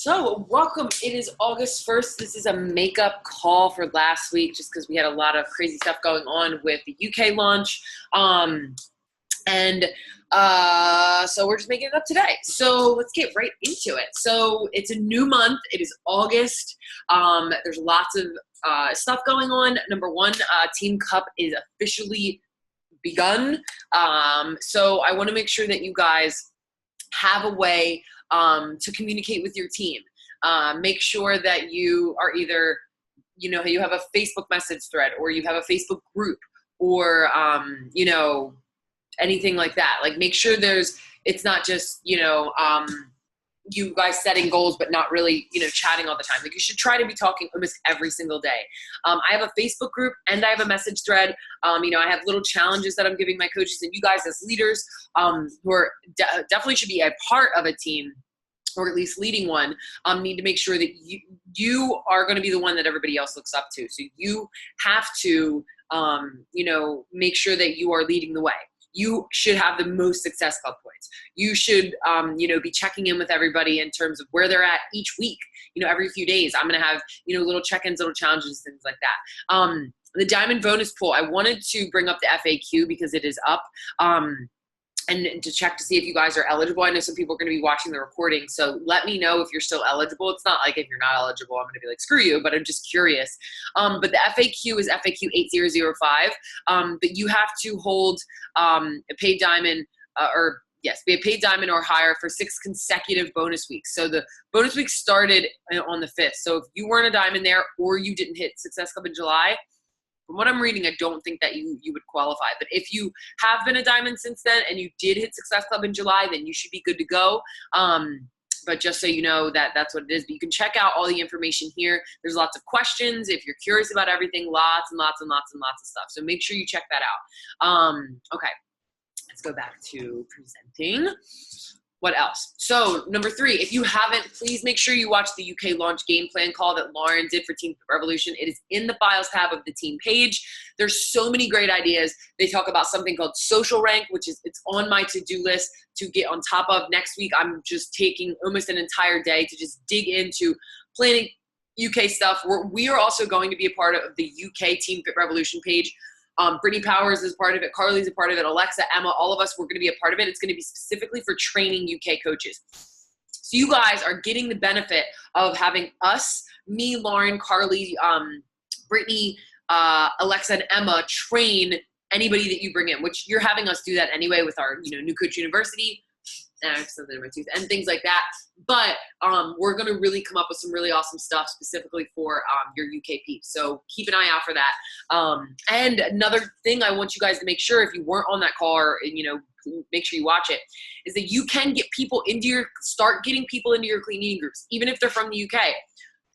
So welcome. It is August 1st. This is a makeup call for last week just because we had a lot of crazy stuff going on with the UK launch. So we're just making it up today. So let's get right into it. So it's a new month. It is August. There's lots of stuff going on. Number one, Team Cup is officially begun. So I want to make sure that you guys have a way to communicate with your team. Make sure that you are either, you have a Facebook message thread or you have a Facebook group or, anything like that. Like make sure it's not just, you guys setting goals, but not really, chatting all the time. Like you should try to be talking almost every single day. I have a Facebook group and I have a message thread. I have little challenges that I'm giving my coaches, and you guys as leaders who are definitely should be a part of a team, or at least leading one, need to make sure that you are going to be the one that everybody else looks up to. So you have to, make sure that you are leading the way. You should have the most Success Club points. You should, be checking in with everybody in terms of where they're at each week. Every few days, I'm going to have, little check-ins, little challenges, things like that. The Diamond Bonus Pool, I wanted to bring up the FAQ because it is up. And to check to see if you guys are eligible. I know some people are going to be watching the recording, so let me know if you're still eligible. It's not like if you're not eligible, I'm going to be like, screw you, but I'm just curious. But the FAQ is FAQ 8005. But you have to hold a paid diamond be a paid diamond or higher for 6 consecutive bonus weeks. So the bonus week started on the 5th. So if you weren't a diamond there or you didn't hit Success Club in July, from what I'm reading, I don't think that you would qualify. But if you have been a diamond since then and you did hit Success Club in July, then you should be good to go. But just so you know that's what it is. But you can check out all the information here. There's lots of questions. If you're curious about everything, lots and lots and lots and lots of stuff. So make sure you check that out. Okay, let's go back to presenting. What else? So number 3, if you haven't, please make sure you watch the UK launch game plan call that Lauren did for Team Revolution. It is in the files tab of the team page. There's so many great ideas. They talk about something called social rank, it's on my to-do list to get on top of. Next week, I'm just taking almost an entire day to just dig into planning UK stuff. We are also going to be a part of the UK Team Fit Revolution page. Brittany Powers is part of it. Carly's a part of it. Alexa, Emma, all of us, we're going to be a part of it. It's going to be specifically for training UK coaches. So you guys are getting the benefit of having us, me, Lauren, Carly, Brittany, Alexa, and Emma train anybody that you bring in, which you're having us do that anyway with our, New Coach University. And I have something in my tooth and things like that. But we're going to really come up with some really awesome stuff specifically for your UK peeps. So keep an eye out for that. And another thing I want you guys to make sure, if you weren't on that call or, make sure you watch it, is that you can get people start getting people into your clean eating groups, even if they're from the UK.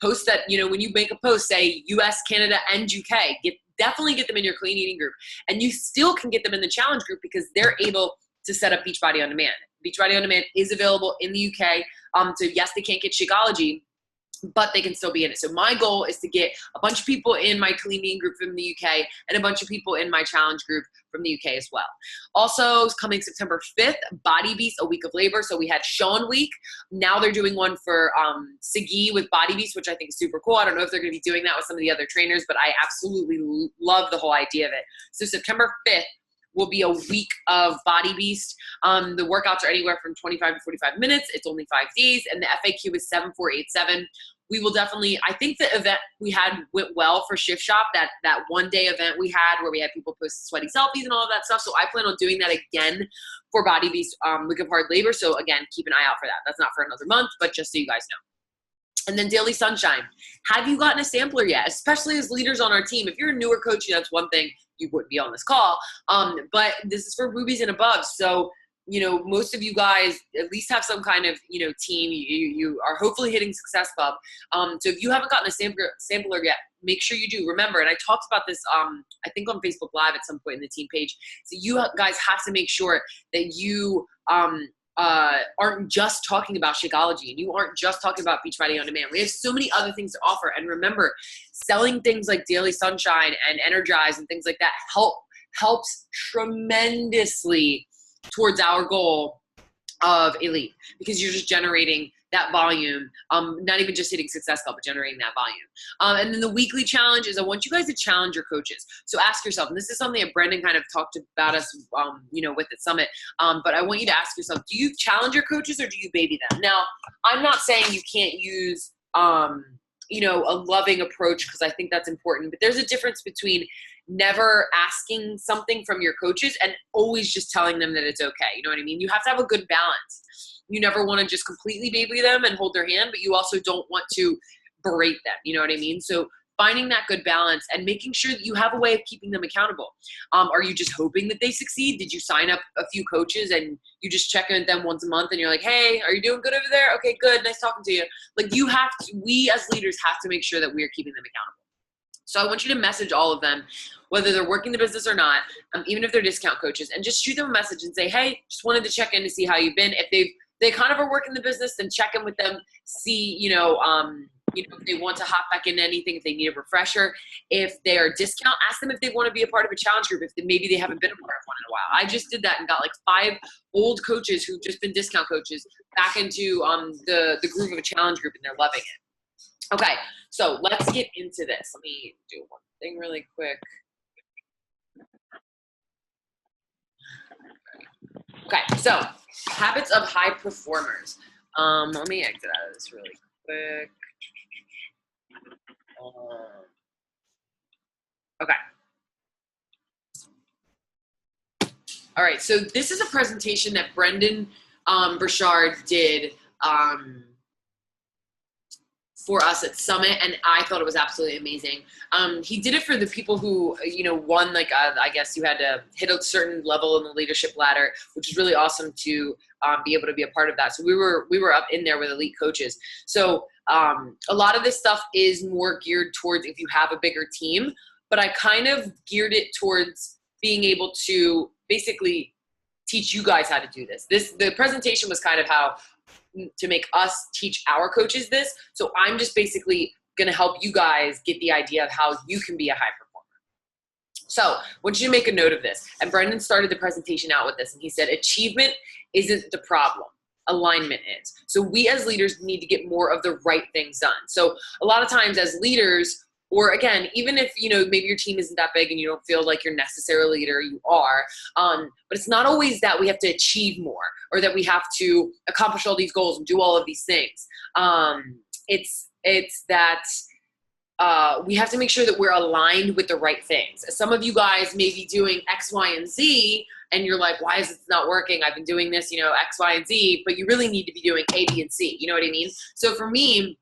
Post that, when you make a post, say US, Canada, and UK, definitely get them in your clean eating group. And you still can get them in the challenge group because they're able to set up Beachbody On Demand. Beachbody On Demand is available in the UK. So yes, they can't get Shakeology, but they can still be in it. So my goal is to get a bunch of people in my clean eating group from the UK and a bunch of people in my challenge group from the UK as well. Also coming September 5th, Body Beast, a week of labor. So we had Sean Week. Now they're doing one for Sagi with Body Beast, which I think is super cool. I don't know if they're going to be doing that with some of the other trainers, but I absolutely love the whole idea of it. So September 5th, will be a week of Body Beast. The workouts are anywhere from 25 to 45 minutes. It's only 5 days, and the FAQ is 7487. We will definitely, I think the event we had went well for Shift Shop, that one-day event we had where we had people post sweaty selfies and all of that stuff. So I plan on doing that again for Body Beast Week of Hard Labor. So again, keep an eye out for that. That's not for another month, but just so you guys know. And then Daily Sunshine. Have you gotten a sampler yet? Especially as leaders on our team. If you're a newer coach, that's one thing. You wouldn't be on this call. But this is for rubies and above. So, most of you guys at least have some kind of, team. You are hopefully hitting Success Club. So if you haven't gotten a sampler yet, make sure you do. Remember, and I talked about this, I think on Facebook Live at some point in the team page. So you guys have to make sure that you aren't just talking about Shakeology and you aren't just talking about Beachbody On Demand. We have so many other things to offer. And remember, selling things like Daily Sunshine and Energize and things like that helps tremendously towards our goal of elite, because you're just generating that volume, not even just hitting success club, but generating that volume. And then the weekly challenge is I want you guys to challenge your coaches. So ask yourself, and this is something that Brendan kind of talked about us, with at Summit. But I want you to ask yourself, do you challenge your coaches or do you baby them? Now, I'm not saying you can't use, a loving approach, because I think that's important, but there's a difference between never asking something from your coaches and always just telling them that it's okay. You know what I mean? You have to have a good balance. You never want to just completely baby them and hold their hand, but you also don't want to berate them. You know what I mean? So finding that good balance and making sure that you have a way of keeping them accountable. Are you just hoping that they succeed? Did you sign up a few coaches and you just check in with them once a month and you're like, hey, are you doing good over there? Okay, good. Nice talking to you. Like we as leaders have to make sure that we are keeping them accountable. So I want you to message all of them, whether they're working the business or not, even if they're discount coaches, and just shoot them a message and say, hey, just wanted to check in to see how you've been. If they kind of are working the business, then check in with them, see, if they want to hop back into anything, if they need a refresher. If they are discount, ask them if they want to be a part of a challenge group, if maybe they haven't been a part of one in a while. I just did that and got like 5 old coaches who've just been discount coaches back into the groove of a challenge group, and they're loving it. Okay, so let's get into this. Let me do one thing really quick. Okay, so habits of high performers. Let me exit out of this really quick. Okay. All right, so this is a presentation that Brendan Burchard did for us at Summit, and I thought it was absolutely amazing. He did it for the people who, won, I guess you had to hit a certain level in the leadership ladder, which is really awesome to be able to be a part of that. So we were up in there with elite coaches. So a lot of this stuff is more geared towards if you have a bigger team, but I kind of geared it towards being able to basically teach you guys how to do this. The presentation was kind of how to make us teach our coaches this. So I'm just basically going to help you guys get the idea of how you can be a high performer. So I want you to make a note of this. And Brendan started the presentation out with this, and he said, achievement isn't the problem. Alignment is. So we as leaders need to get more of the right things done. So a lot of times as leaders, or again, even if, maybe your team isn't that big and you don't feel like you're necessarily a leader, you are. But it's not always that we have to achieve more or that we have to accomplish all these goals and do all of these things. It's that we have to make sure that we're aligned with the right things. Some of you guys may be doing X, Y, and Z, and you're like, why is it not working? I've been doing this, X, Y, and Z, but you really need to be doing A, B, and C. You know what I mean? So for me,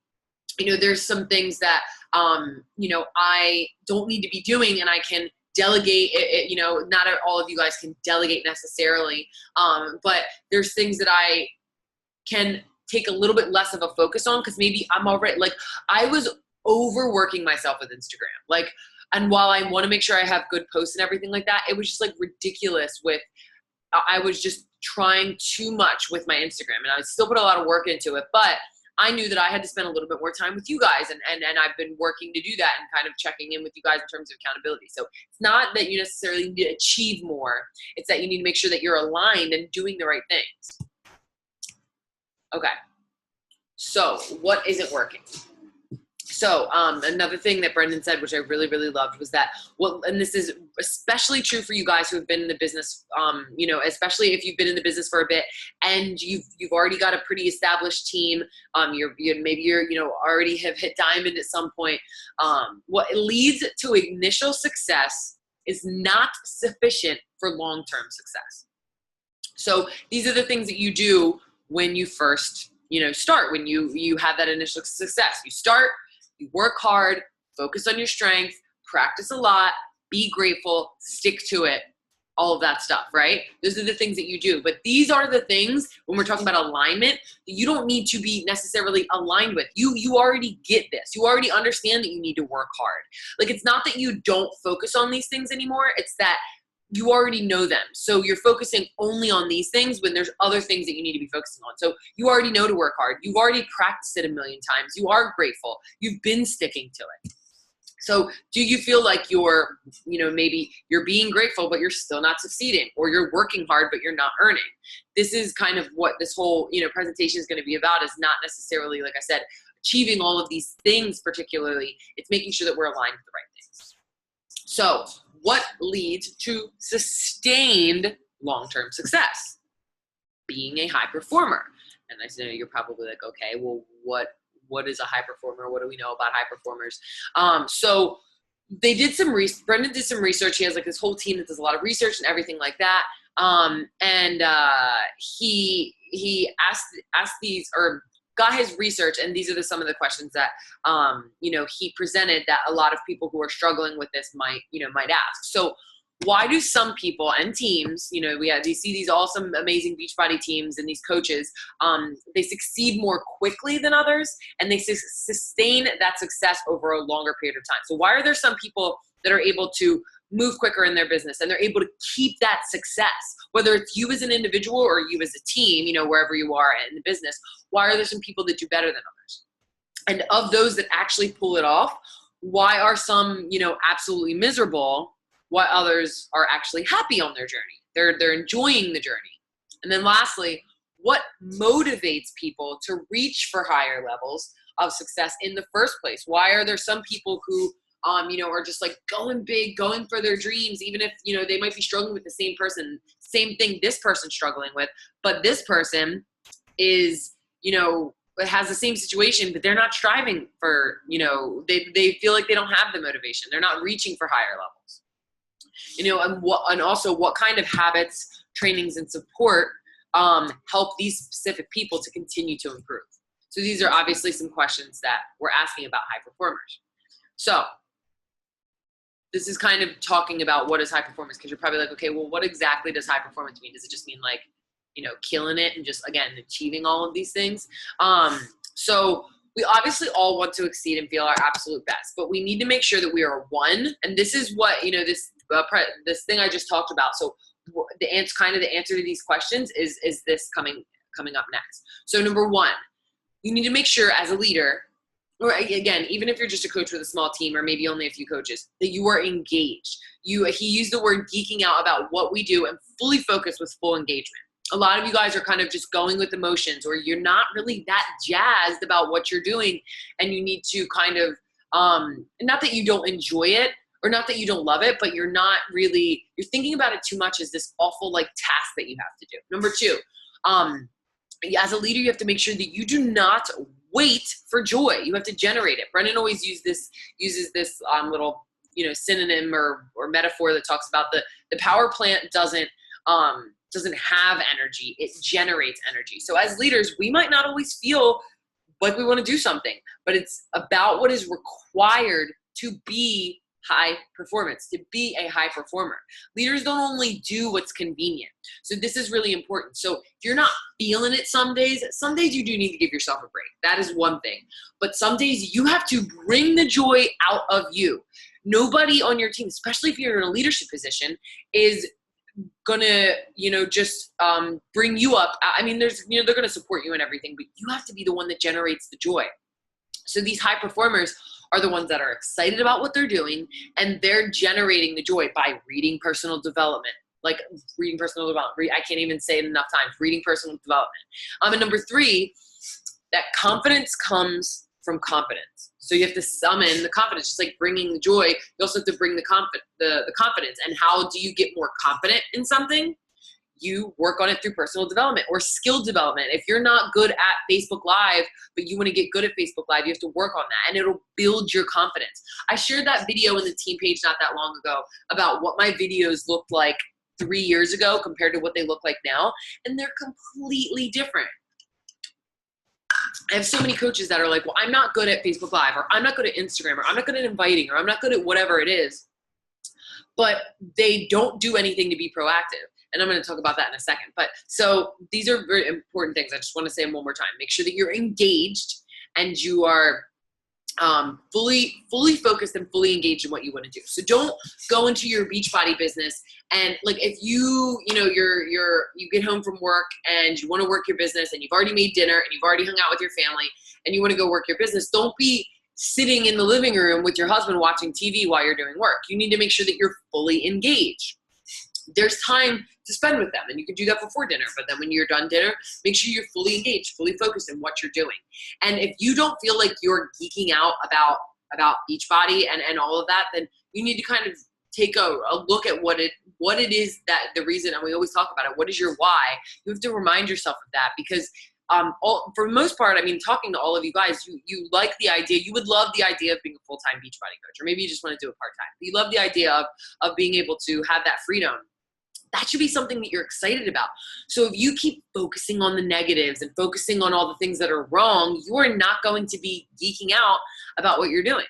there's some things that, I don't need to be doing, and I can delegate it. Not all of you guys can delegate necessarily, but there's things that I can take a little bit less of a focus on, because maybe I'm already, I was overworking myself with Instagram. And while I want to make sure I have good posts and everything like that, it was just ridiculous I was just trying too much with my Instagram, and I still put a lot of work into it, but I knew that I had to spend a little bit more time with you guys, and I've been working to do that and kind of checking in with you guys in terms of accountability. So it's not that you necessarily need to achieve more. It's that you need to make sure that you're aligned and doing the right things. Okay. So what isn't working? So another thing that Brendan said, which I really, really loved, was that, and this is especially true for you guys who have been in the business, especially if you've been in the business for a bit and you've already got a pretty established team. You're already have hit diamond at some point. What leads to initial success is not sufficient for long-term success. So these are the things that you do when you first, start, when you have that initial success. You start. You work hard, focus on your strength, practice a lot, be grateful, stick to it, all of that stuff, right? Those are the things that you do. But these are the things, when we're talking about alignment, that you don't need to be necessarily aligned with. You already get this. You already understand that you need to work hard. It's not that you don't focus on these things anymore. It's that you already know them. So you're focusing only on these things when there's other things that you need to be focusing on. So you already know to work hard. You've already practiced it a million times. You are grateful. You've been sticking to it. So do you feel like you're, maybe you're being grateful, but you're still not succeeding, or you're working hard, but you're not earning? This is kind of what this whole, presentation is going to be about, is not necessarily, like I said, achieving all of these things particularly. It's making sure that we're aligned with the right things. So what leads to sustained long-term success? Being a high performer. And I know you're probably like, okay, well, what is a high performer? What do we know about high performers? So they did some Brendan did some research. He has like this whole team that does a lot of research and everything like that. He asked these, or got his research, and these are some of the questions that he presented that a lot of people who are struggling with this might ask. So why do some people and teams, we see these awesome, amazing Beachbody teams and these coaches, they succeed more quickly than others, and they sustain that success over a longer period of time? So why are there some people that are able to move quicker in their business and they're able to keep that success, whether it's you as an individual or you as a team, wherever you are in the business? Why are there some people that do better than others? And of those that actually pull it off, why are some, absolutely miserable, while others are actually happy on their journey? They're enjoying the journey. And then lastly, what motivates people to reach for higher levels of success in the first place? Why are there some people who, are just like going big, going for their dreams, even if, they might be struggling with the same thing this person's struggling with, but this person is, has the same situation, but they're not striving for, they feel like they don't have the motivation. They're not reaching for higher levels. And also what kind of habits, trainings, and support help these specific people to continue to improve? So these are obviously some questions that we're asking about high performers. So this is kind of talking about what is high performance, because you're probably like, okay, well, what exactly does high performance mean? Does it just mean like, killing it and just, again, achieving all of these things? So we obviously all want to exceed and feel our absolute best, but we need to make sure that we are one. And this is what, this thing I just talked about. So the answer to these questions is this coming up next. So number one, you need to make sure as a leader, or again, even if you're just a coach with a small team or maybe only a few coaches, that you are engaged. He used the word geeking out about what we do and fully focused with full engagement. A lot of you guys are kind of just going with emotions, or you're not really that jazzed about what you're doing, and you need to kind of, not that you don't enjoy it or not that you don't love it, but you're thinking about it too much as this awful like task that you have to do. Number two, as a leader, you have to make sure that you do not wait for joy. You have to generate it. Brendan always uses this little, synonym or metaphor that talks about the power plant doesn't have energy. It generates energy. So as leaders, we might not always feel like we want to do something, but it's about what is required to be high performance, to be a high performer. Leaders don't only do what's convenient. So this is really important. So if you're not feeling it some days you do need to give yourself a break. That is one thing. But some days you have to bring the joy out of you. Nobody on your team, especially if you're in a leadership position, is gonna, just bring you up. I mean, they're gonna support you and everything, but you have to be the one that generates the joy. So these high performers are the ones that are excited about what they're doing, and they're generating the joy by reading personal development. I can't even say it enough times, reading personal development. And number three, that confidence comes from confidence. So you have to summon the confidence, just like bringing the joy. You also have to bring the confidence. And how do you get more confident in something? You work on it through personal development or skill development. If you're not good at Facebook Live, but you want to get good at Facebook Live, you have to work on that, and it'll build your confidence. I shared that video in the team page not that long ago about what my videos looked like 3 years ago compared to what they look like now, and they're completely different. I have so many coaches that are like, well, I'm not good at Facebook Live, or I'm not good at Instagram, or I'm not good at inviting, or I'm not good at whatever it is, but they don't do anything to be proactive. And I'm going to talk about that in a second. But so these are very important things. I just want to say them one more time. Make sure that you're engaged and you are fully focused and fully engaged in what you want to do. So don't go into your Beachbody business and like, if you get home from work and you want to work your business and you've already made dinner and you've already hung out with your family and you want to go work your business, don't be sitting in the living room with your husband watching TV while you're doing work. You need to make sure that you're fully engaged. There's time to spend with them, and you can do that before dinner, but then when you're done dinner, make sure you're fully engaged, fully focused in what you're doing. And if you don't feel like you're geeking out about Beachbody and all of that, then you need to kind of take a look at what it is that the reason, and we always talk about it, what is your why? You have to remind yourself of that, because for the most part, I mean, talking to all of you guys, you like the idea, you would love the idea of being a full-time Beachbody coach, or maybe you just want to do it part-time. But you love the idea of being able to have that freedom. That should be something that you're excited about. So if you keep focusing on the negatives and focusing on all the things that are wrong, you are not going to be geeking out about what you're doing.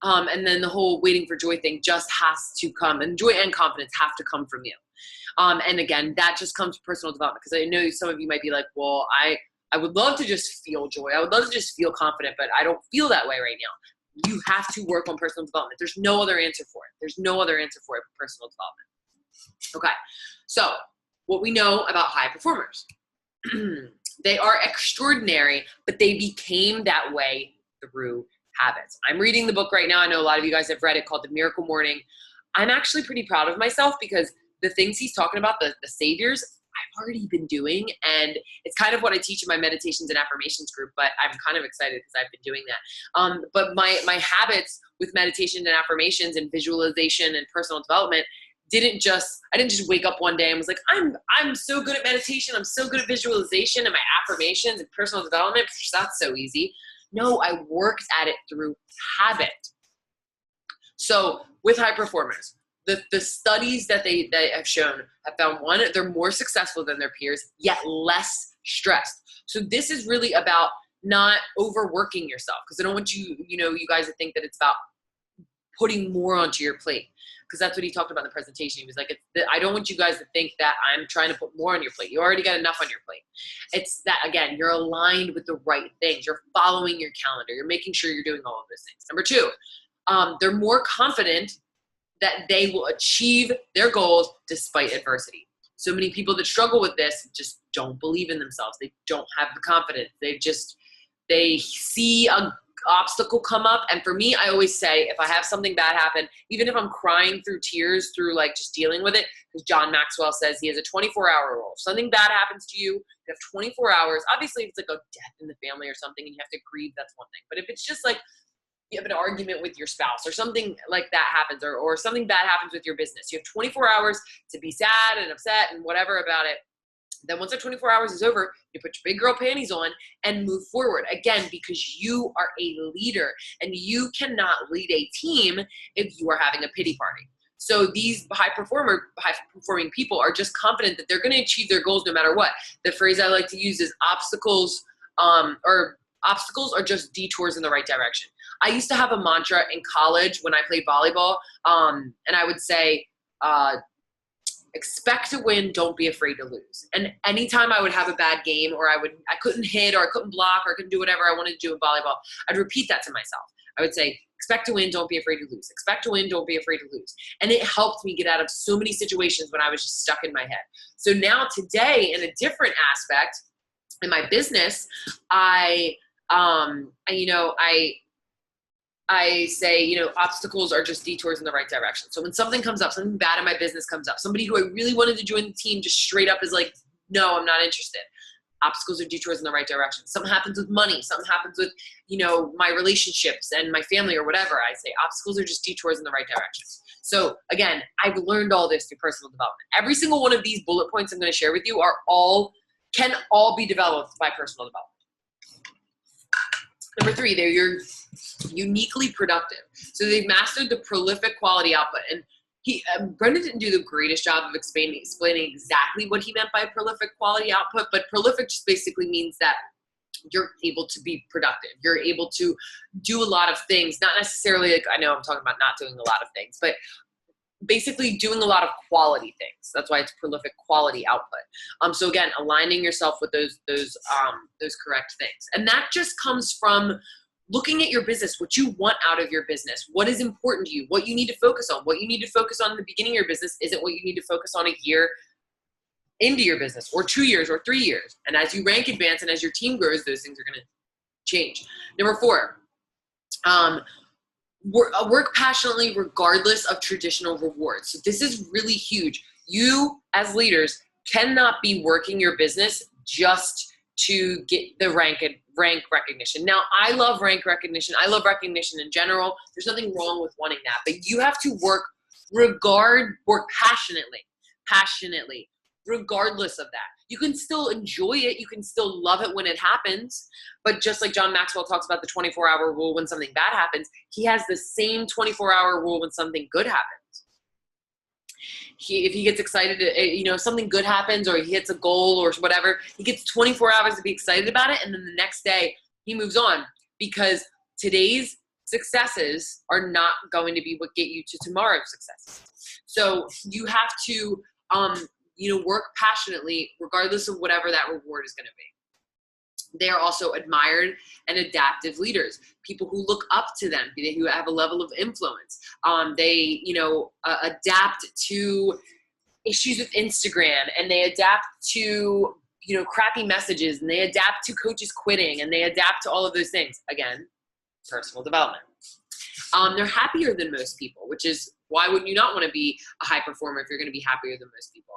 And then the whole waiting for joy thing just has to come, and joy and confidence have to come from you. And again, that just comes from personal development, because I know some of you might be like, well, I would love to just feel joy. I would love to just feel confident, but I don't feel that way right now. You have to work on personal development. There's no other answer for it. There's no other answer for it but personal development. Okay, so what we know about high performers. They are extraordinary, but they became that way through habits. I'm reading the book right now. I know a lot of you guys have read it, called The Miracle Morning. I'm actually pretty proud of myself, because the things he's talking about, the saviors, I've already been doing, and it's kind of what I teach in my meditations and affirmations group, but I'm kind of excited because I've been doing that. But my habits with meditation and affirmations and visualization and personal development I didn't just wake up one day and was like, I'm so good at meditation, I'm so good at visualization and my affirmations and personal development, that's so easy. No, I worked at it through habit. So with high performers, the studies that they have shown have found, one, they're more successful than their peers, yet less stressed. So this is really about not overworking yourself, because I don't want you guys to think that it's about putting more onto your plate, because that's what he talked about in the presentation. He was like, I don't want you guys to think that I'm trying to put more on your plate. You already got enough on your plate. It's that, again, you're aligned with the right things. You're following your calendar. You're making sure you're doing all of those things. Number two, they're more confident that they will achieve their goals despite adversity. So many people that struggle with this just don't believe in themselves. They don't have the confidence. They see a obstacle come up. And for me, I always say, if I have something bad happen, even if I'm crying through tears through like just dealing with it, because John Maxwell says he has a 24-hour rule. If something bad happens to you, you have 24 hours. Obviously, if it's like a death in the family or something and you have to grieve, that's one thing. But if it's just like you have an argument with your spouse or something like that happens, or something bad happens with your business, you have 24 hours to be sad and upset and whatever about it. Then once that 24 hours is over, you put your big girl panties on and move forward. Again, because you are a leader and you cannot lead a team if you are having a pity party. So these high performing people are just confident that they're going to achieve their goals no matter what. The phrase I like to use is obstacles are just detours in the right direction. I used to have a mantra in college when I played volleyball, and I would say, expect to win, don't be afraid to lose. And anytime I would have a bad game, or I couldn't hit, or I couldn't block, or I couldn't do whatever I wanted to do in volleyball, I'd repeat that to myself. I would say, expect to win, don't be afraid to lose. Expect to win, don't be afraid to lose. And it helped me get out of so many situations when I was just stuck in my head. So now today, in a different aspect in my business, I say, obstacles are just detours in the right direction. So when something comes up, something bad in my business comes up, somebody who I really wanted to join the team just straight up is like, no, I'm not interested. Obstacles are detours in the right direction. Something happens with money. Something happens with, my relationships and my family or whatever. I say obstacles are just detours in the right direction. So again, I've learned all this through personal development. Every single one of these bullet points I'm going to share with you can all be developed by personal development. Number three, they're uniquely productive. So they've mastered the prolific quality output. And Brendan didn't do the greatest job of explaining exactly what he meant by prolific quality output, but prolific just basically means that you're able to be productive. You're able to do a lot of things, not necessarily like, I know I'm talking about not doing a lot of things, but basically doing a lot of quality things. That's why it's prolific quality output. So again, aligning yourself with those correct things. And that just comes from looking at your business, what you want out of your business, what is important to you, what you need to focus on. What you need to focus on in the beginning of your business isn't what you need to focus on a year into your business, or 2 years, or 3 years. And as you rank advance and as your team grows, those things are going to change. Number four, Work passionately regardless of traditional rewards. So this is really huge. You as leaders cannot be working your business just to get the rank recognition. Now, I love rank recognition. I love recognition in general. There's nothing wrong with wanting that, but you have to work passionately, regardless of that. You can still enjoy it. You can still love it when it happens. But just like John Maxwell talks about the 24-hour rule when something bad happens, he has the same 24-hour rule when something good happens. If he gets excited, something good happens or he hits a goal or whatever, he gets 24 hours to be excited about it. And then the next day he moves on, because today's successes are not going to be what get you to tomorrow's successes. So you have to, work passionately regardless of whatever that reward is going to be. They are also admired and adaptive leaders, people who look up to them, who have a level of influence. They, adapt to issues with Instagram, and they adapt to, crappy messages, and they adapt to coaches quitting, and they adapt to all of those things. Again, personal development. They're happier than most people, which is why wouldn't you not want to be a high performer if you're going to be happier than most people?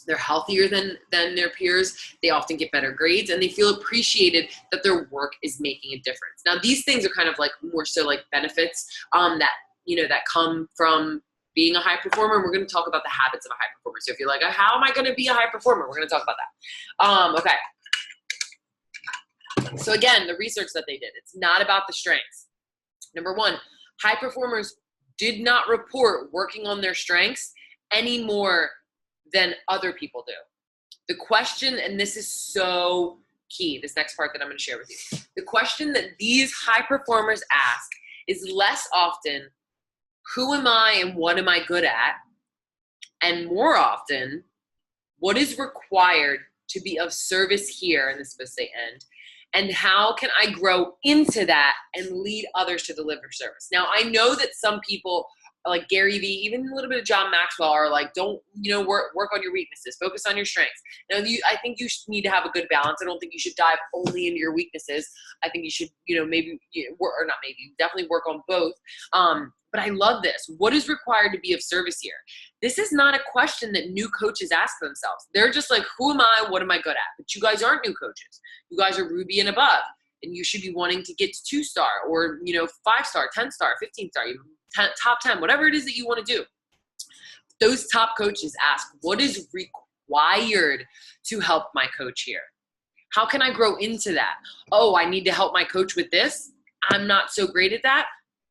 They're healthier than their peers. They often get better grades, and they feel appreciated that their work is making a difference. Now, these things are kind of like more so like benefits that come from being a high performer. And we're going to talk about the habits of a high performer. So if you're like, how am I going to be a high performer? We're going to talk about that. Okay. So again, the research that they did, it's not about the strengths. Number one, high performers did not report working on their strengths any more than other people do. The question, and this is so key, this next part that I'm going to share with you. The question that these high performers ask is less often, who am I and what am I good at? And more often, what is required to be of service here, and this is supposed to say end, and how can I grow into that and lead others to deliver service? Now, I know that some people like Gary Vee, even a little bit of John Maxwell are like, don't, work on your weaknesses, focus on your strengths. Now, I think you need to have a good balance. I don't think you should dive only into your weaknesses. I think you should, definitely work on both. But I love this. What is required to be of service here? This is not a question that new coaches ask themselves. They're just like, who am I? What am I good at? But you guys aren't new coaches. You guys are Ruby and above. And you should be wanting to get to 2-star or, 5-star, 10-star, 15-star, even top 10, whatever it is that you want to do. Those top coaches ask, what is required to help my coach here? How can I grow into that? Oh, I need to help my coach with this. I'm not so great at that.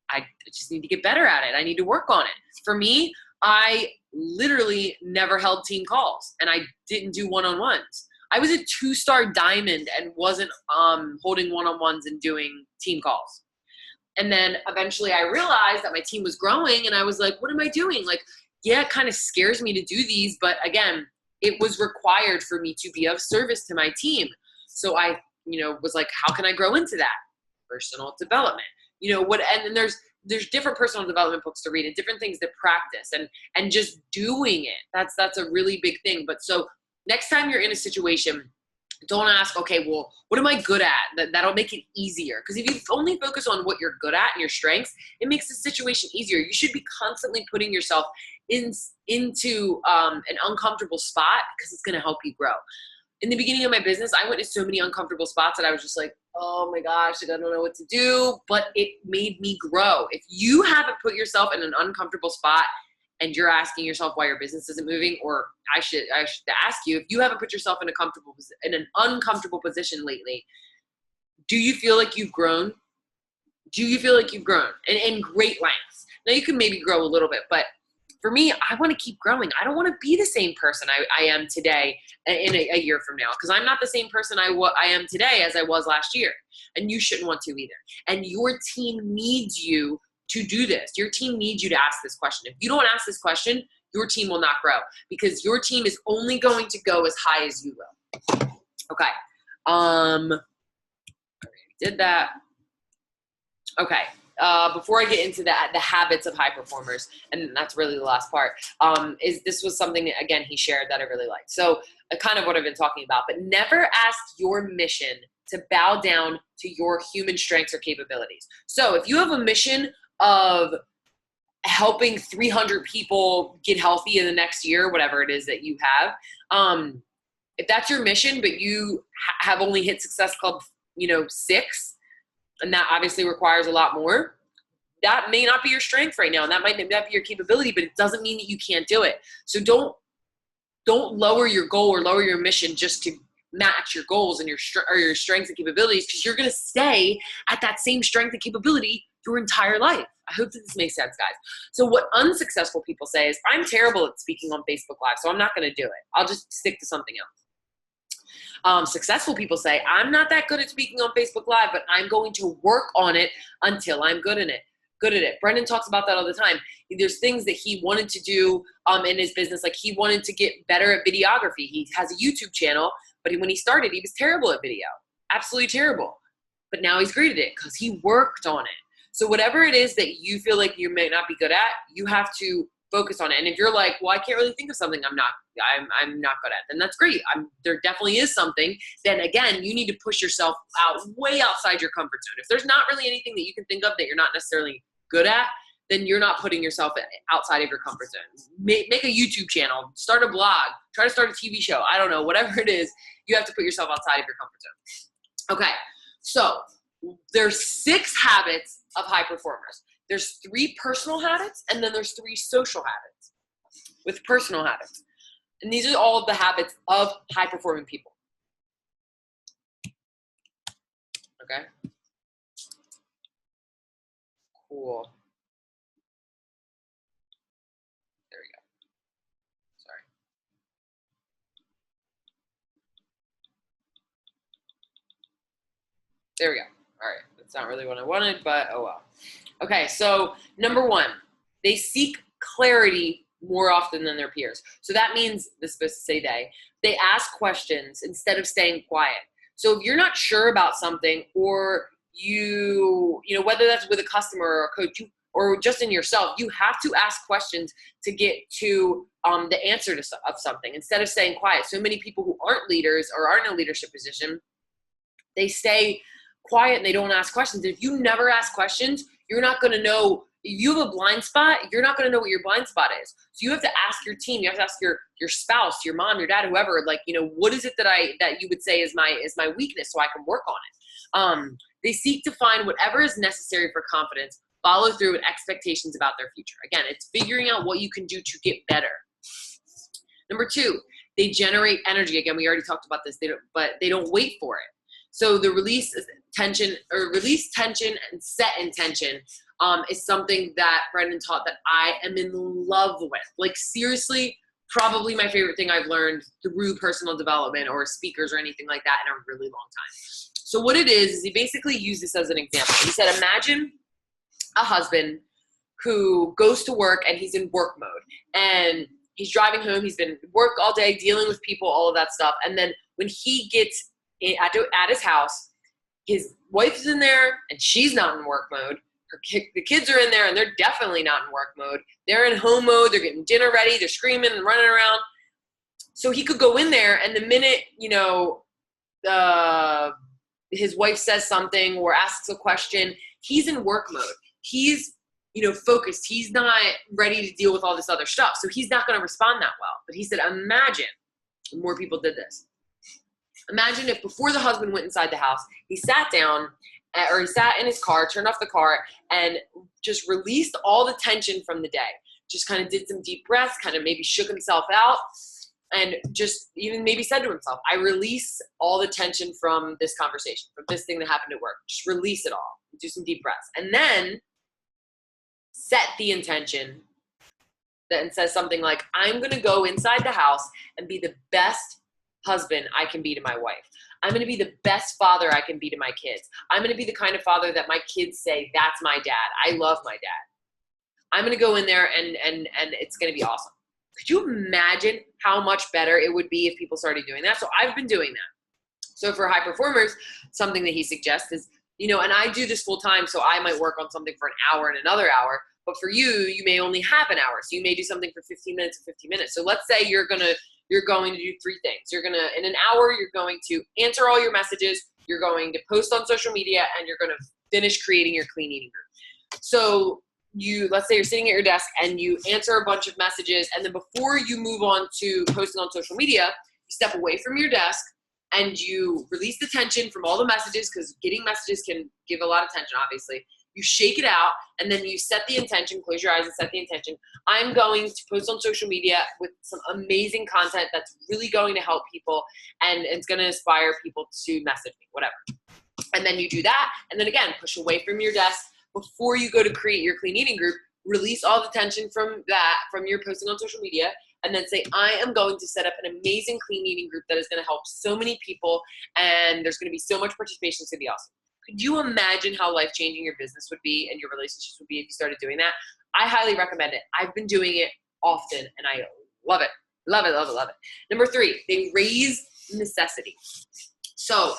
I just need to get better at it. I need to work on it. For me, I literally never held team calls, and I didn't do one-on-ones. I was a 2-star diamond and wasn't holding one-on-ones and doing team calls. And then eventually I realized that my team was growing, and I was like, what am I doing? Like, yeah, it kind of scares me to do these, but again, it was required for me to be of service to my team. So I, was like, how can I grow into that? Personal development. And then there's different personal development books to read and different things to practice and just doing it. That's a really big thing. But so next time you're in a situation, don't ask, okay, well, what am I good at? That'll make it easier. Because if you only focus on what you're good at and your strengths, it makes the situation easier. You should be constantly putting yourself into an uncomfortable spot, because it's going to help you grow. In the beginning of my business, I went to so many uncomfortable spots that I was just like, oh my gosh, I don't know what to do, but it made me grow. If you haven't put yourself in an uncomfortable spot and you're asking yourself why your business isn't moving, or I should ask you, if you haven't put yourself in an uncomfortable position lately, do you feel like you've grown? Do you feel like you've grown in great lengths? Now you can maybe grow a little bit, but for me, I want to keep growing. I don't want to be the same person I am today in a year from now, because I'm not the same person I am today as I was last year. And you shouldn't want to either. And your team needs you to do this. Your team needs you to ask this question. If you don't ask this question, your team will not grow, because your team is only going to go as high as you will. Okay. I did that. Okay. Before I get into the habits of high performers, and that's really the last part, this was something that, again, he shared that I really liked. So kind of what I've been talking about, but never ask your mission to bow down to your human strengths or capabilities. So if you have a mission of helping 300 people get healthy in the next year, whatever it is that you have, if that's your mission, but you have only hit Success Club, 6, and that obviously requires a lot more, that may not be your strength right now, and that might not be your capability, but it doesn't mean that you can't do it. So don't lower your goal or lower your mission just to match your goals and your strengths and capabilities, because you're going to stay at that same strength and capability your entire life. I hope that this makes sense, guys. So what unsuccessful people say is, I'm terrible at speaking on Facebook Live, so I'm not going to do it. I'll just stick to something else. Successful people say, I'm not that good at speaking on Facebook Live, but I'm going to work on it until I'm good at it. Brendan talks about that all the time. There's things that he wanted to do in his business. Like, he wanted to get better at videography. He has a YouTube channel, but when he started, he was terrible at video. Absolutely terrible. But now he's great at it because he worked on it. So whatever it is that you feel like you may not be good at, you have to focus on it. And if you're like, well, I can't really think of something I'm not good at, then that's great. There definitely is something. Then again, you need to push yourself way outside your comfort zone. If there's not really anything that you can think of that you're not necessarily good at, then you're not putting yourself outside of your comfort zone. Make a YouTube channel, start a blog, try to start a TV show. I don't know, whatever it is, you have to put yourself outside of your comfort zone. Okay, so there's 6 habits of high performers. There's 3 personal habits, and then there's 3 social habits with personal habits. And these are all the habits of high performing people. Okay. Cool. There we go. Sorry. There we go. All right. That's not really what I wanted, but oh well. Okay. So number 1, they seek clarity more often than their peers. So that means, this is supposed to say they ask questions instead of staying quiet. So if you're not sure about something, or you know, whether that's with a customer or a coach, or just in yourself, you have to ask questions to get to the answer of something instead of staying quiet. So many people who aren't leaders or aren't in a leadership position, they stay quiet and they don't ask questions. If you never ask questions, you're not going to know. You have a blind spot, you're not going to know what your blind spot is. So you have to ask your team, you have to ask your spouse, your mom, your dad, whoever, like, what is it that you would say is my weakness, so I can work on it. They seek to find whatever is necessary for confidence, follow through with expectations about their future. Again, it's figuring out what you can do to get better. Number 2, they generate energy. Again, we already talked about this, but they don't wait for it. So the release tension and set intention is something that Brendan taught that I am in love with. Like, seriously, probably my favorite thing I've learned through personal development or speakers or anything like that in a really long time. So what it is he basically used this as an example. He said, imagine a husband who goes to work and he's in work mode, and he's driving home. He's been at work all day, dealing with people, all of that stuff. And then when he gets at his house, his wife's in there and she's not in work mode. The kids are in there and they're definitely not in work mode. They're in home mode. They're getting dinner ready. They're screaming and running around. So he could go in there, and the minute, his wife says something or asks a question, he's in work mode. He's, focused. He's not ready to deal with all this other stuff. So he's not going to respond that well. But he said, imagine, more people did this. Imagine if before the husband went inside the house, he sat down, or he sat in his car, turned off the car, and just released all the tension from the day. Just kind of did some deep breaths, kind of maybe shook himself out, and just even maybe said to himself, I release all the tension from this conversation, from this thing that happened at work. Just release it all. Do some deep breaths. And then set the intention and says something like, I'm going to go inside the house and be the best husband I can be to my wife. I'm going to be the best father I can be to my kids. I'm going to be the kind of father that my kids say, that's my dad. I love my dad. I'm going to go in there and it's going to be awesome. Could you imagine how much better it would be if people started doing that? So I've been doing that. So for high performers, something that he suggests is, and I do this full time, so I might work on something for an hour and another hour. But for you, you may only have an hour. So you may do something for 15 minutes or 15 minutes. So let's say you're going to do 3 things. In an hour, you're going to answer all your messages, you're going to post on social media, and you're going to finish creating your clean eating group. So let's say you're sitting at your desk and you answer a bunch of messages, and then before you move on to posting on social media, you step away from your desk and you release the tension from all the messages, because getting messages can give a lot of tension, obviously. You shake it out, and then you set the intention, close your eyes and set the intention. I'm going to post on social media with some amazing content that's really going to help people, and it's going to inspire people to message me, whatever. And then you do that, and then again, push away from your desk. Before you go to create your clean eating group, release all the tension from your posting on social media, and then say, I am going to set up an amazing clean eating group that is going to help so many people, and there's going to be so much participation. It's going to be awesome. Could you imagine how life-changing your business would be and your relationships would be if you started doing that? I highly recommend it. I've been doing it often, and I love it. Love it, love it, love it. Number 3, they raise necessity. So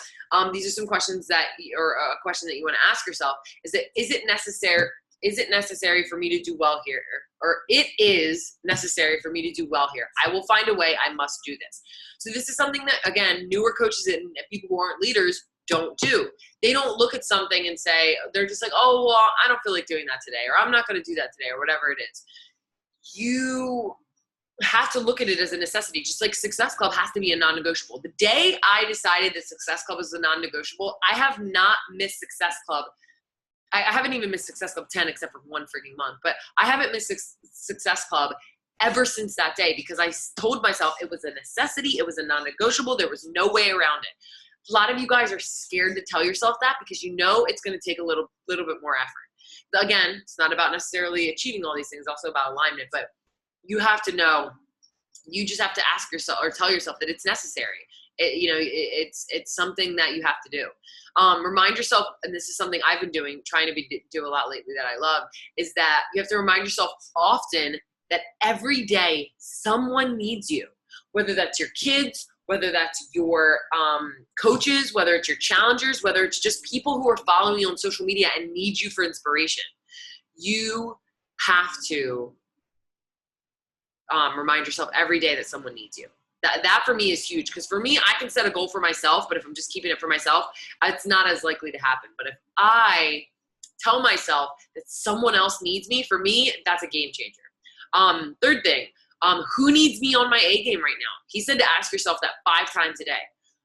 these are some questions or a question that you want to ask yourself is it necessary for me to do well here? Or it is necessary for me to do well here. I will find a way. I must do this. So this is something that, again, newer coaches and people who aren't leaders don't do. They don't look at something and say, they're just like, oh, well, I don't feel like doing that today, or I'm not going to do that today, or whatever it is. You have to look at it as a necessity, just like Success Club has to be a non-negotiable. The day I decided that Success Club is a non-negotiable, I have not missed Success Club. I haven't even missed Success Club 10 except for one freaking month, but I haven't missed Success Club ever since that day, because I told myself it was a necessity, it was a non-negotiable, there was no way around it. A lot of you guys are scared to tell yourself that because you know it's going to take a little bit more effort. Again, it's not about necessarily achieving all these things, it's also about alignment, but you have to know, you just have to ask yourself or tell yourself that it's necessary. It's something that you have to do. Remind yourself, and this is something I've been trying to do a lot lately that I love, is that you have to remind yourself often that every day someone needs you, whether that's your kids, whether that's your coaches, whether it's your challengers, whether it's just people who are following you on social media and need you for inspiration. You have to remind yourself every day that someone needs you. That for me is huge, because for me, I can set a goal for myself, but if I'm just keeping it for myself, it's not as likely to happen. But if I tell myself that someone else needs me, for me, that's a game changer. Third thing, who needs me on my A game right now? He said to ask yourself that 5 times a day.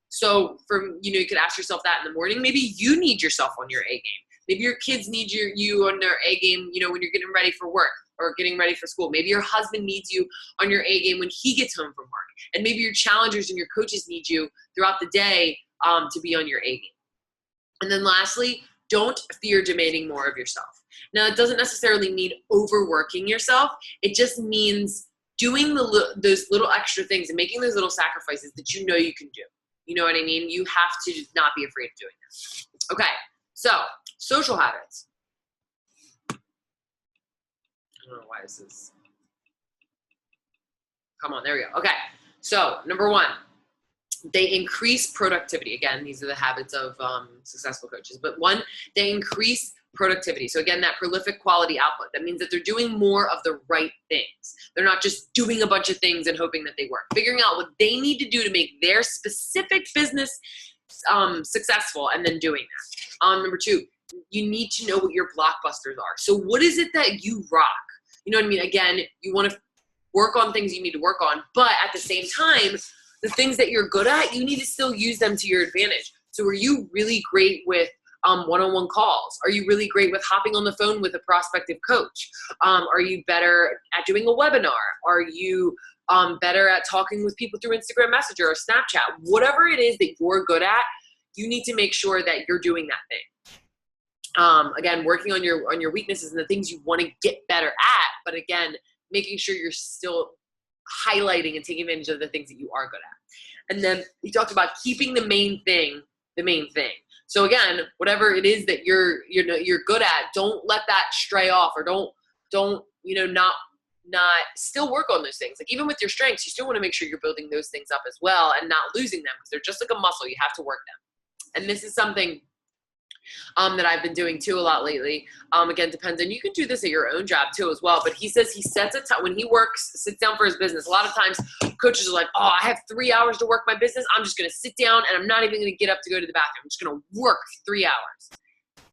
So you could ask yourself that in the morning. Maybe you need yourself on your A game. Maybe your kids need you on their A game, when you're getting ready for work or getting ready for school. Maybe your husband needs you on your A game when he gets home from work. And maybe your challengers and your coaches need you throughout the day to be on your A game. And then lastly, don't fear demanding more of yourself. Now, it doesn't necessarily mean overworking yourself. It just means doing those little extra things and making those little sacrifices that you know you can do. You know what I mean? You have to not be afraid of doing this. Okay, so social habits. I don't know why this is. Come on, there we go. Okay, so number 1, they increase productivity. Again, these are the habits of successful coaches. But 1, they increase productivity. So again, that prolific quality output. That means that they're doing more of the right things. They're not just doing a bunch of things and hoping that they work. Figuring out what they need to do to make their specific business successful, and then doing that. Number 2, you need to know what your blockbusters are. So what is it that you rock? You know what I mean? Again, you want to work on things you need to work on, but at the same time, the things that you're good at, you need to still use them to your advantage. So are you really great with one-on-one calls? Are you really great with hopping on the phone with a prospective coach? Are you better at doing a webinar? Are you better at talking with people through Instagram Messenger or Snapchat? Whatever it is that you're good at, you need to make sure that you're doing that thing. Again, working on your weaknesses and the things you want to get better at, but again, making sure you're still highlighting and taking advantage of the things that you are good at. And then he talked about keeping the main thing the main thing. So again, whatever it is that you're good at, don't let that stray off, or don't not still work on those things. Like even with your strengths, you still want to make sure you're building those things up as well and not losing them, because they're just like a muscle. You have to work them. And this is something that I've been doing too a lot lately. Again, depends, and you can do this at your own job too as well, but he says he sets a time when he sits down for his business. A lot of times coaches are like, oh, I have 3 hours to work my business. I'm just going to sit down and I'm not even going to get up to go to the bathroom. I'm just going to work 3 hours.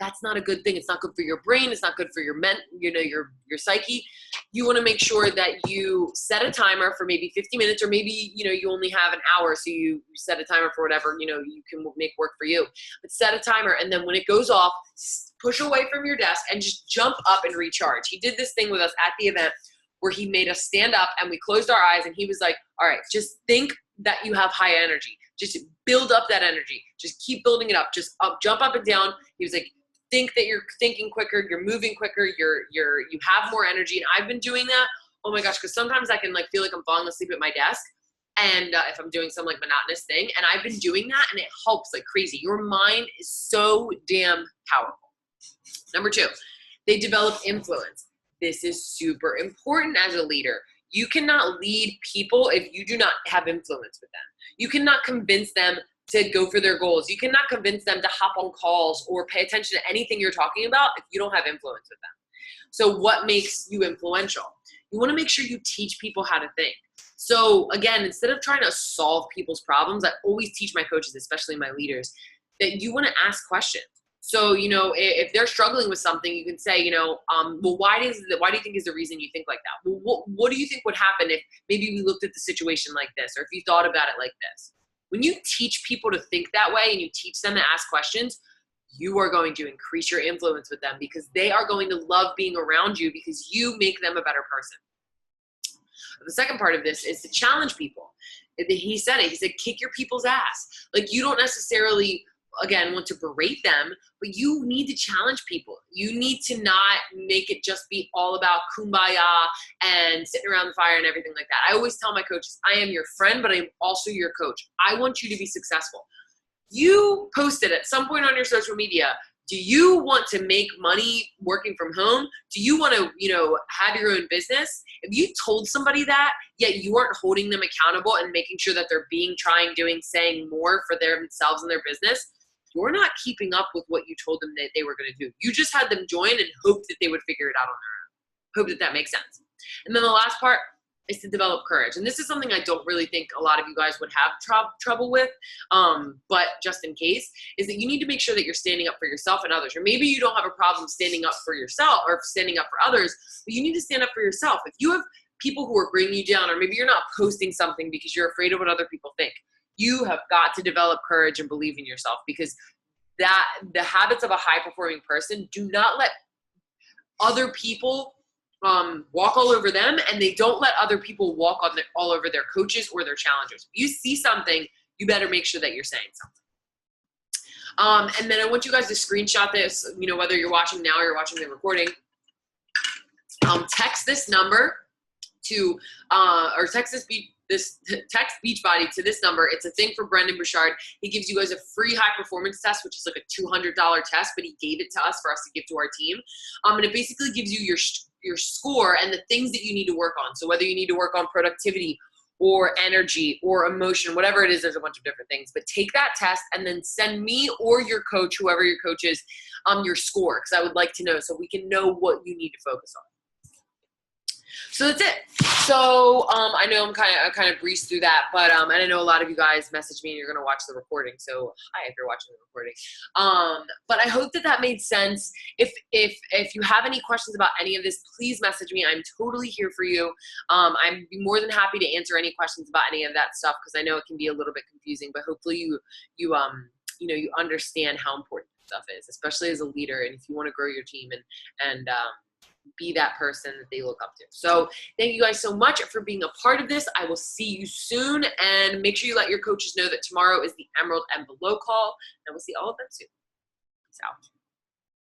That's not a good thing. It's not good for your brain. It's not good for your your psyche. You want to make sure that you set a timer for maybe 50 minutes, or maybe, you only have an hour. So you set a timer for whatever, you can make work for you, but set a timer. And then when it goes off, push away from your desk and just jump up and recharge. He did this thing with us at the event where he made us stand up and we closed our eyes and he was like, all right, just think that you have high energy. Just build up that energy. Just keep building it up. Just jump up and down. He was like, think that you're thinking quicker, you're moving quicker, you have more energy. And I've been doing that. Oh my gosh, because sometimes I can feel like I'm falling asleep at my desk, and if I'm doing some monotonous thing, and I've been doing that, and it helps like crazy. Your mind is so damn powerful. Number 2, they develop influence. This is super important as a leader. You cannot lead people if you do not have influence with them. You cannot convince them to go for their goals. You cannot convince them to hop on calls or pay attention to anything you're talking about if you don't have influence with them. So what makes you influential? You want to make sure you teach people how to think. So again, instead of trying to solve people's problems, I always teach my coaches, especially my leaders, that you want to ask questions. So, if they're struggling with something, you can say, well, why do you think is the reason you think like that? Well, what do you think would happen if maybe we looked at the situation like this, or if you thought about it like this? When you teach people to think that way and you teach them to ask questions, you are going to increase your influence with them, because they are going to love being around you because you make them a better person. The second part of this is to challenge people. He said it. He said, kick your people's ass. You don't necessarily, again, want to berate them, but you need to challenge people. You need to not make it just be all about kumbaya and sitting around the fire and everything like that. I always tell my coaches, I am your friend, but I am also your coach. I want you to be successful. You posted at some point on your social media, do you want to make money working from home? Do you want to, have your own business? If you told somebody that, yet you aren't holding them accountable and making sure that they're trying, doing, saying more for themselves and their business, you're not keeping up with what you told them that they were going to do. You just had them join and hope that they would figure it out on their own. Hope that makes sense. And then the last part is to develop courage. And this is something I don't really think a lot of you guys would have trouble with, but just in case, is that you need to make sure that you're standing up for yourself and others. Or maybe you don't have a problem standing up for yourself or standing up for others, but you need to stand up for yourself. If you have people who are bringing you down, or maybe you're not posting something because you're afraid of what other people think, you have got to develop courage and believe in yourself, because the habits of a high-performing person do not let other people walk all over them, and they don't let other people walk all over their coaches or their challengers. If you see something, you better make sure that you're saying something. And then I want you guys to screenshot this, whether you're watching now or you're watching the recording. Text this number to, or text Beachbody to this number. It's a thing for Brendan Bouchard. He gives you guys a free high performance test, which is like a $200 test, but he gave it to us for us to give to our team. And it basically gives you your score and the things that you need to work on. So whether you need to work on productivity or energy or emotion, whatever it is, there's a bunch of different things. But take that test and then send me or your coach, whoever your coach is, your score, because I would like to know so we can know what you need to focus on. So that's it. So I know I kind of breezed through that, but and I know a lot of you guys messaged me and you're going to watch the recording. So hi, if you're watching the recording. But I hope that made sense. If you have any questions about any of this, please message me. I'm totally here for you. I'd be more than happy to answer any questions about any of that stuff, because I know it can be a little bit confusing. But hopefully you understand how important this stuff is, especially as a leader, and if you want to grow your team and be that person that they look up to. So thank you guys so much for being a part of this. I will see you soon, and make sure you let your coaches know that tomorrow is the Emerald and Below call, and we'll see all of them soon. Peace out.